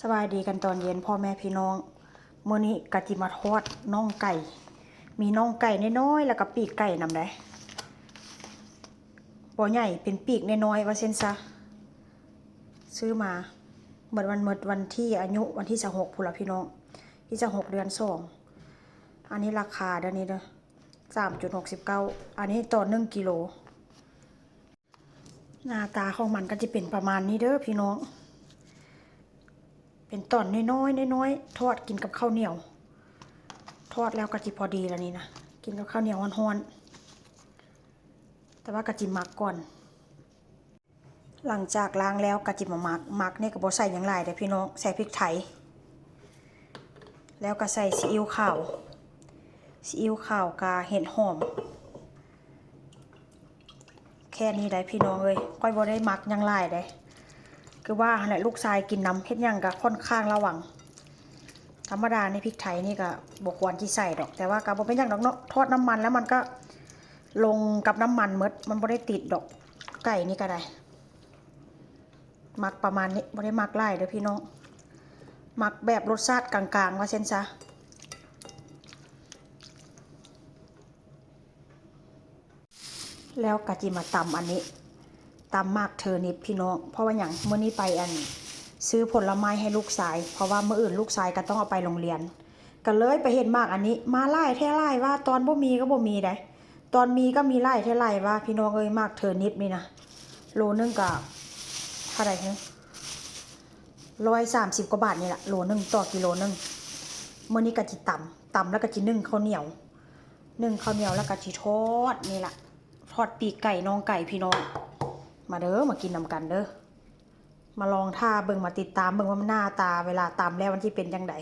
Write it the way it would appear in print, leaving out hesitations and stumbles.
สบายดีกันตอนเย็นพ่อแม่พี่น้องมื้อนี้กะจิมาทอดน่องไก่มีน่องไก่น้อยๆแล้วก็ปีกไก่นำได้บ่ใหญ่เป็นปีกน้อยๆว่าเส้นซะซื้อมาเมื่อวันที่อายุวันที่26พุ่นล่ะพี่น้องที่26เดือน2อันนี้ราคาเดี๋ยวนี้เด้อ 3.69 อันนี้ต่อ1กิโลหน้าตาของมันก็จะเป็นประมาณนี้เด้อพี่น้องเป็นตอนน้อยๆทอดกินกับข้าวเหนียวทอดแล้วกะจิพอดีแล้วนี่นะกินกับข้าวเหนียวฮ้อนๆแต่ว่ากะจิหมักก่อนหลังจากล้างแล้วกะจิมาหมักนี่ก็บ่ใส่หยังหลายเด้อพี่น้องใส่พริกไทยแล้วก็ใส่ซีอิ๊วขาวกะเห็ดหอมแค่นี้ได้พี่น้องเอ้ยก้อยบ่ได้หมักหยังหลายเด้คือว่าแหละลูกชายกินน้ำเฮ็ดหยังก็ค่อนข้างระวังธรรมดาในพริกไทยนี่ก็บ่ควรที่ใส่ดอกแต่ว่าก็บ่เป็นหยังดอกเนาะทอดน้ำมันแล้วมันก็ลงกับน้ำมันหมดมันบ่ได้ติดดอกไก่นี่ก็ได้หมักประมาณนี้บ่ได้หมักหลายเด้อพี่น้องหมักแบบรสชาติกลางๆว่าเช่นซะแล้วก็จิมาตำอันนี้ตำมากเทอร์นิปพี่น้องเพราะว่าหยังมื้อนี้ไปซื้อผลไม้ให้ลูกชายเพราะว่ามื้ออื่นลูกชายก็ต้องเอาไปโรงเรียนก็เลยไปเห็นมากอันนี้มาไล่แท้ไล่ว่าตอนบ่มีก็บ่มีได้ตอนมีก็มีไล่แท้ไล่ว่าพี่น้องเอ้ยมากเทอร์นิปนี่นะโลนึงก็เท่าไหร่ฮะ130กว่าบาทนี่แหละโลนึงต่อกิโลนึงมื้อนี้ก็จิตำแล้วก็จินึ่งข้าวเหนียวแล้วก็จิทอดนี่แหละทอดปีกไก่น่องไก่พี่น้องมาเด้อมากินนำกันเด้อมาลองท่าเบิ่งมาติดตามเบิ่งว่ามันหน้าตาเวลาตำแล้วมันสิเป็นจังได